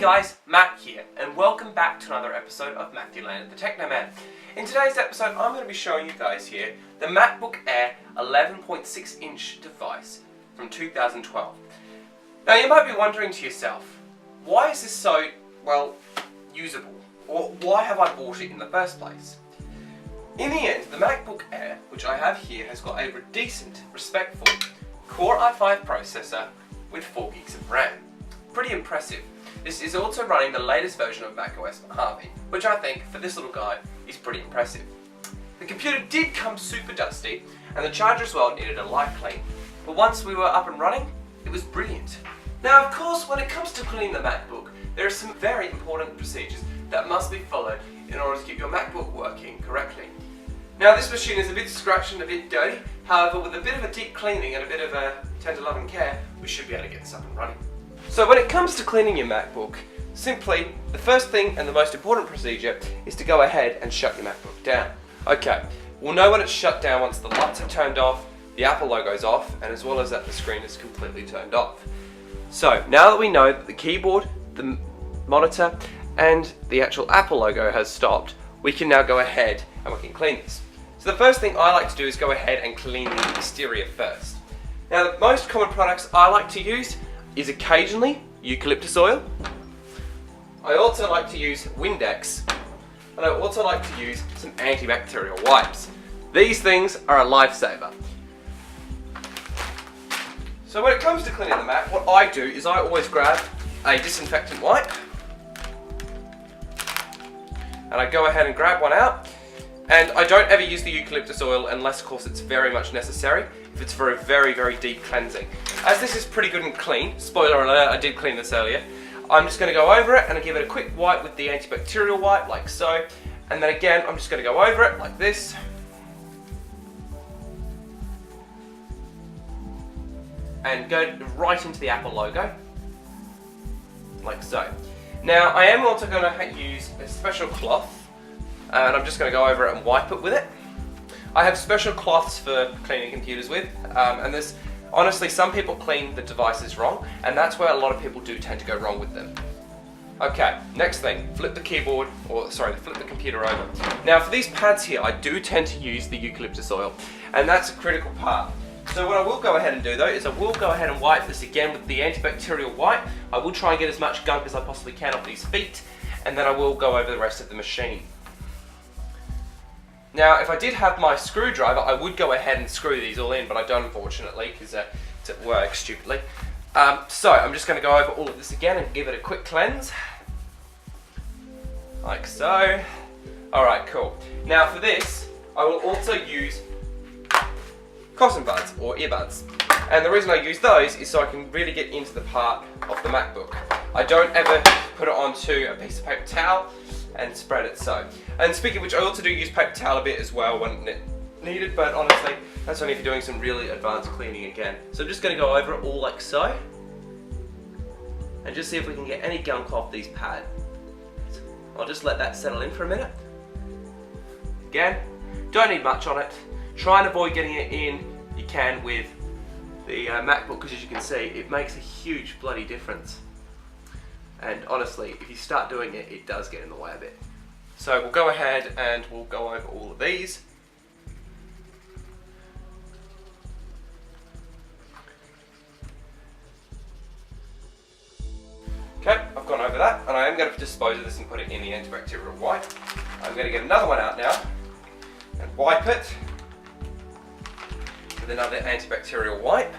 guys, Matt here, and welcome back to another episode of Matthew Landon, the Techno Man. In today's episode, I'm going to be showing you guys here the MacBook Air 11.6-inch device from 2012. Now you might be wondering to yourself, why is this so, well, usable? Or why have I bought it in the first place? In the end, the MacBook Air, which I have here, has got a decent, respectful Core i5 processor with 4 gigs of RAM. Pretty impressive. This is also running the latest version of macOS Mojave, which I think, for this little guy, is pretty impressive. The computer did come super dusty, and the charger as well needed a light clean, but once we were up and running, it was brilliant. Now of course, when it comes to cleaning the MacBook, there are some very important procedures that must be followed in order to keep your MacBook working correctly. Now this machine is a bit scratched and a bit dirty, however with a bit of a deep cleaning and a bit of a tender loving care, we should be able to get this up and running. So when it comes to cleaning your MacBook, simply the first thing and the most important procedure is to go ahead and shut your MacBook down. Okay, we'll know when it's shut down once the lights are turned off, the Apple logo's off, and as well as that the screen is completely turned off. So now that we know that the keyboard, the monitor, and the actual Apple logo has stopped, we can now go ahead and we can clean this. So the first thing I like to do is go ahead and clean the exterior first. Now the most common products I like to use is occasionally eucalyptus oil. I also like to use Windex, and I also like to use some antibacterial wipes. These things are a lifesaver. So when it comes to cleaning the Mac, what I do is I always grab a disinfectant wipe, and I go ahead and grab one out. And I don't ever use the eucalyptus oil unless of course it's very much necessary, if it's for a very, very deep cleansing. As this is pretty good and clean, spoiler alert, I did clean this earlier, I'm just going to go over it and give it a quick wipe with the antibacterial wipe like so, and then again I'm just going to go over it like this. And go right into the Apple logo, like so. Now I am also going to use a special cloth, and I'm just going to go over it and wipe it with it. I have special cloths for cleaning computers with, and there's honestly some people clean the devices wrong, and that's where a lot of people do tend to go wrong with them. Okay, next thing, flip the computer over. Now for these pads here, I do tend to use the eucalyptus oil, and that's a critical part. So what I will go ahead and do though is I will go ahead and wipe this again with the antibacterial wipe. I will try and get as much gunk as I possibly can off these feet, and then I will go over the rest of the machine. Now if I did have my screwdriver, I would go ahead and screw these all in, but I don't unfortunately, because it's at work stupidly. So I'm just going to go over all of this again and give it a quick cleanse. Like so. Alright, cool. Now for this, I will also use cotton buds or earbuds. And the reason I use those is so I can really get into the part of the MacBook. I don't ever put it onto a piece of paper towel and spread it so. And speaking of which, I also do use paper towel a bit as well when needed, but honestly, that's only if you're doing some really advanced cleaning again. So I'm just going to go over it all like so, and just see if we can get any gunk off these pads. I'll just let that settle in for a minute. Again, don't need much on it. Try and avoid getting it in you can with the MacBook, because as you can see, it makes a huge bloody difference. And honestly, if you start doing it, it does get in the way a bit. So we'll go ahead and we'll go over all of these. Okay, I've gone over that, and I am going to dispose of this and put it in the antibacterial wipe. I'm going to get another one out now and wipe it with another antibacterial wipe,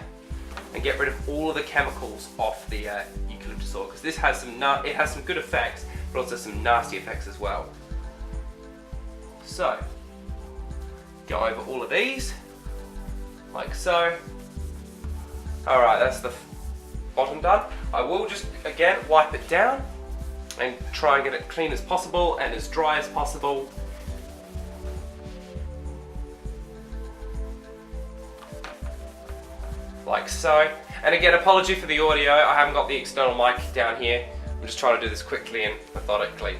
and get rid of all of the chemicals off the eucalyptus oil, because this has some good effects, but also some nasty effects as well. So, go over all of these, like so. Alright, that's the bottom done. I will just, again, wipe it down and try and get it clean as possible and as dry as possible. Like so. And again, apology for the audio, I haven't got the external mic down here. I'm just trying to do this quickly and methodically.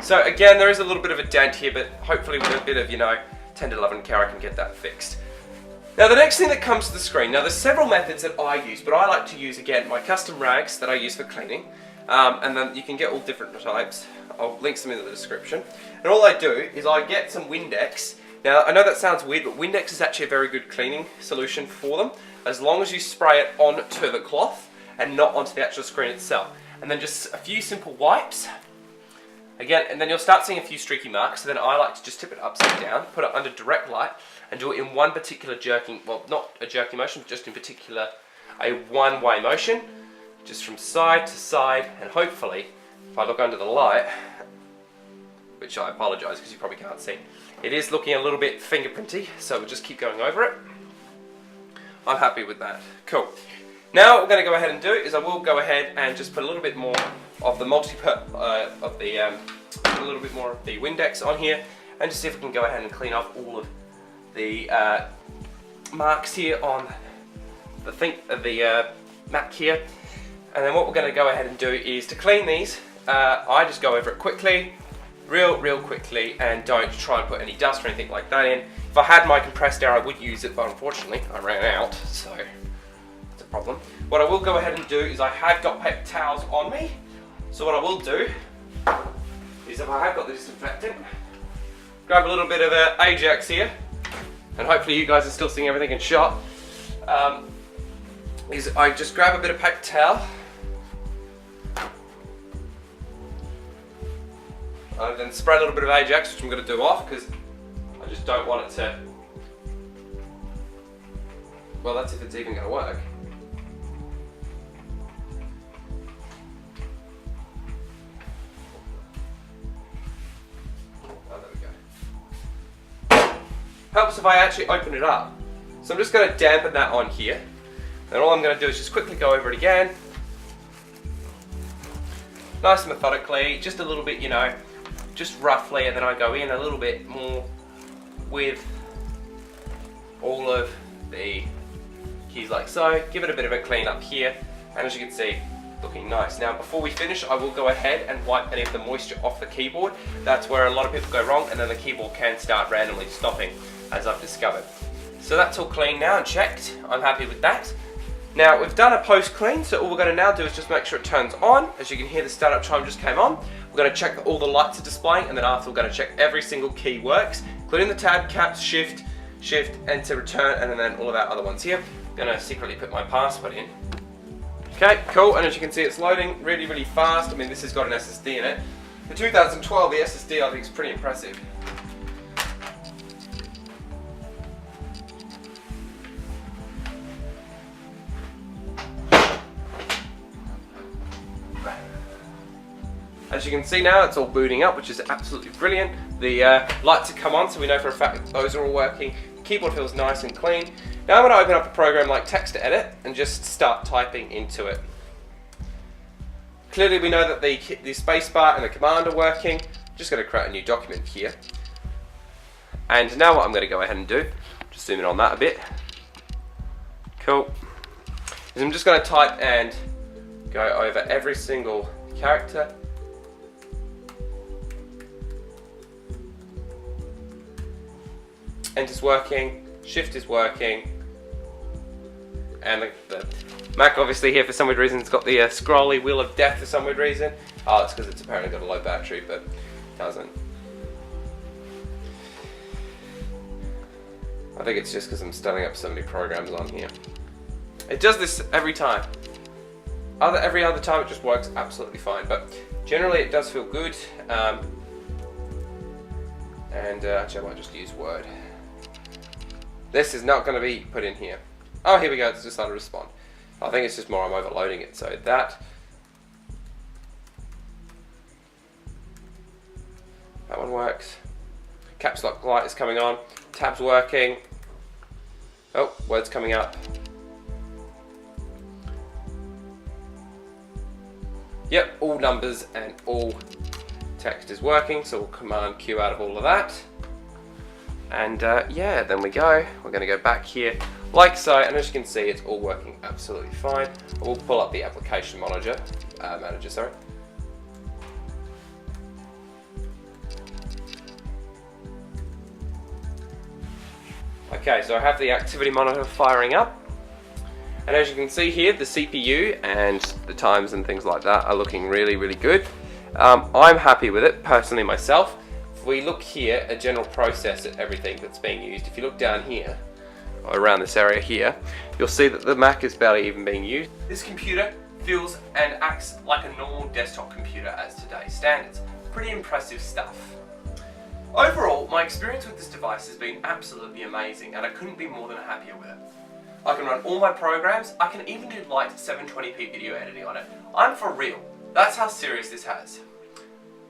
So again, there is a little bit of a dent here, but hopefully with a bit of, tender love and care, I can get that fixed. Now the next thing that comes to the screen, now there's several methods that I use, but I like to use, again, my custom rags that I use for cleaning. and then you can get all different types. I'll link some in the description. And all I do is I get some Windex. Now I know that sounds weird, but Windex is actually a very good cleaning solution for them, as long as you spray it onto the cloth and not onto the actual screen itself. And then just a few simple wipes. Again, and then you'll start seeing a few streaky marks, so then I like to just tip it upside down, put it under direct light, and do it in one particular jerking, well, not a jerky motion, but just in particular a one-way motion, just from side to side, and hopefully, if I look under the light, which I apologise because you probably can't see, it is looking a little bit fingerprinty, so we'll just keep going over it. I'm happy with that. Cool. Now what we're going to go ahead and do is I will go ahead and just put a little bit more of the the Windex on here, and just see if we can go ahead and clean off all of the marks here on the Mac here. And then what we're going to go ahead and do is to clean these, I just go over it quickly, real quickly, and don't try and put any dust or anything like that in. If I had my compressed air I would use it, but unfortunately I ran out, so it's a problem. What I will go ahead and do is I have got paper towels on me, so what I will do is if I have got the disinfectant, grab a little bit of Ajax here, and hopefully you guys are still seeing everything in shot, is I just grab a bit of paper towel, and then spray a little bit of Ajax, which I'm going to do off because I just don't want it to, well, that's if it's even going to work. Oh, there we go. Helps if I actually open it up. So I'm just going to dampen that on here. And all I'm going to do is just quickly go over it again. Nice and methodically, just a little bit, you know, just roughly, and then I go in a little bit more with all of the keys like so. Give it a bit of a clean up here, and as you can see, looking nice. Now before we finish, I will go ahead and wipe any of the moisture off the keyboard. That's where a lot of people go wrong, and then the keyboard can start randomly stopping, as I've discovered. So that's all clean now and checked. I'm happy with that. Now we've done a post clean, so all we're going to now do is just make sure it turns on. As you can hear, the startup chime just came on. We're going to check that all the lights are displaying, and then after we're going to check every single key works, including the tab, caps, shift, enter, return, and then all of our other ones here. I'm going to secretly put my password in. Okay, cool, and as you can see, it's loading really fast. I mean, this has got an SSD in it. The 2012, the SSD I think is pretty impressive. As you can see now, it's all booting up, which is absolutely brilliant. The lights have come on, so we know for a fact that those are all working. The keyboard feels nice and clean. Now I'm going to open up a program like Text to Edit and just start typing into it. Clearly we know that the spacebar and the command are working. I'm just going to create a new document here. And now what I'm going to go ahead and do, just zoom in on that a bit. Cool. Is I'm just going to type and go over every single character. Enter's working, Shift is working, and the Mac obviously here for some weird reason it's got the scrolly wheel of death for some weird reason. Oh, it's because it's apparently got a low battery, but it doesn't. I think it's just because I'm starting up so many programs on here. It does this every time. Every other time it just works absolutely fine, but generally it does feel good. Actually I might just use Word. This is not going to be put in here. Oh, here we go, it's just started to respond. I think it's just more I'm overloading it, so that one works. Caps lock light is coming on. Tab's working. Oh, Word's coming up. Yep, all numbers and all text is working, so we'll Command Q out of all of that. And yeah, then we go. We're going to go back here like so, and as you can see, it's all working absolutely fine. We'll pull up the application manager. Sorry. Okay, so I have the activity monitor firing up, And as you can see here, the CPU and the times and things like that are looking really, really good. I'm happy with it, personally myself. If we look here, a general process at everything that's being used, if you look down here, or around this area here, you'll see that the Mac is barely even being used. This computer feels and acts like a normal desktop computer as today's standards. Pretty impressive stuff. Overall, my experience with this device has been absolutely amazing, and I couldn't be more than happier with it. I can run all my programs, I can even do light 720p video editing on it. I'm for real. That's how serious this has.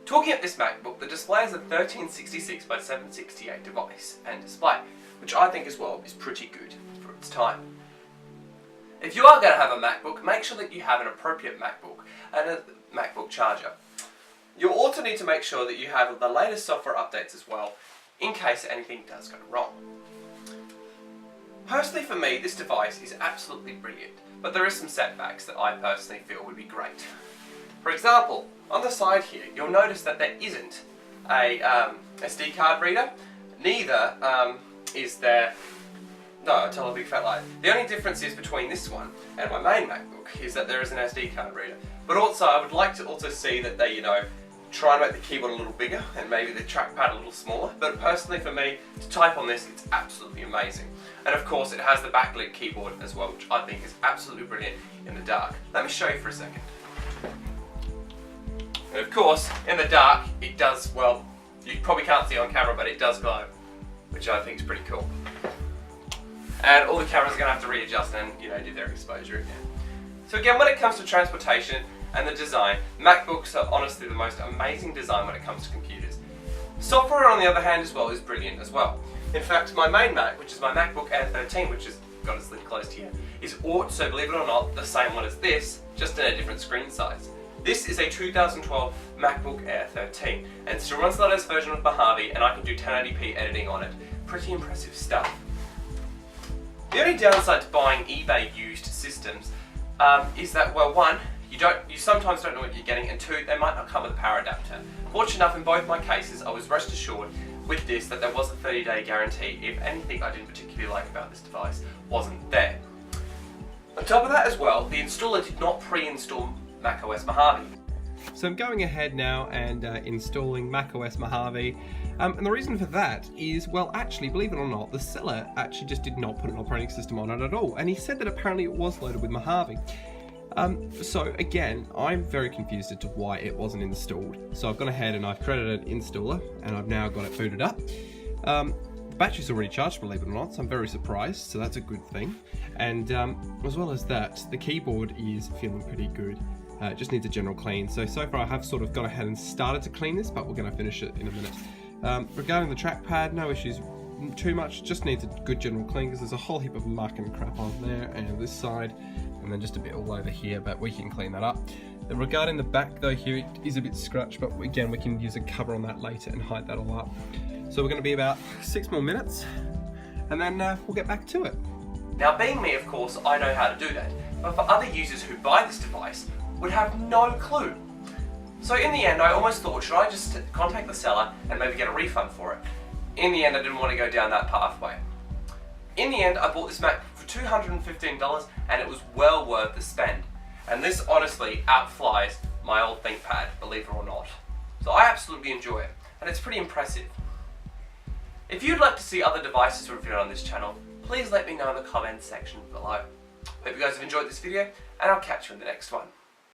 Talking at this MacBook, the display is a 1366 by 768 device and display, which I think as well is pretty good for its time. If you are going to have a MacBook, make sure that you have an appropriate MacBook and a MacBook charger. You'll also need to make sure that you have the latest software updates as well, in case anything does go wrong. Personally for me, this device is absolutely brilliant, but there is some setbacks that I personally feel would be great. For example, on the side here, you'll notice that there isn't a SD card reader, neither is there, no, I'll tell a big fat lie. The only difference is between this one and my main MacBook is that there is an SD card reader. But also, I would like to also see that they, try and make the keyboard a little bigger and maybe the trackpad a little smaller. But personally for me, to type on this, it's absolutely amazing. And of course, it has the backlit keyboard as well, which I think is absolutely brilliant in the dark. Let me show you for a second. And of course, in the dark, it does, well, you probably can't see it on camera, but it does glow, which I think is pretty cool. And all the cameras are going to have to readjust and, do their exposure again. So again, when it comes to transportation and the design, MacBooks are honestly the most amazing design when it comes to computers. Software, on the other hand, as well, is brilliant as well. In fact, my main Mac, which is my MacBook Air 13, which has got its lid closed here, is also, believe it or not, the same one as this, just in a different screen size. This is a 2012 MacBook Air 13, and it still runs the latest version of Mojave, and I can do 1080p editing on it. Pretty impressive stuff. The only downside to buying eBay used systems is that, well, one, you sometimes don't know what you're getting, and two, they might not come with a power adapter. Fortunate enough, in both my cases, I was rest assured with this that there was a 30-day guarantee if anything I didn't particularly like about this device wasn't there. On top of that as well, the installer did not pre-install macOS Mojave. So I'm going ahead now and installing macOS Mojave. And the reason for that is, well, actually, believe it or not, the seller actually just did not put an operating system on it at all. And he said that apparently it was loaded with Mojave. So again, I'm very confused as to why it wasn't installed. So I've gone ahead and I've created an installer and I've now got it booted up. The battery's already charged, believe it or not, so I'm very surprised, so that's a good thing. And as well as that, the keyboard is feeling pretty good. It just needs a general clean. So far I have sort of gone ahead and started to clean this, but we're going to finish it in a minute. Regarding the trackpad, no issues too much, just needs a good general clean because there's a whole heap of muck and crap on there and this side, and then just a bit all over here, but we can clean that up. Regarding the back though, here it is a bit scratched, but again we can use a cover on that later and hide that all up. So we're going to be about 6 more minutes and then we'll get back to it. Now being me, of course, I know how to do that, but for other users who buy this device would have no clue. So in the end I almost thought, should I just contact the seller and maybe get a refund for it? In the end I didn't want to go down that pathway. In the end I bought this Mac for $215 and it was well worth the spend. And this honestly outflies my old ThinkPad, believe it or not. So I absolutely enjoy it and it's pretty impressive. If you'd like to see other devices reviewed on this channel, please let me know in the comments section below. Hope you guys have enjoyed this video and I'll catch you in the next one.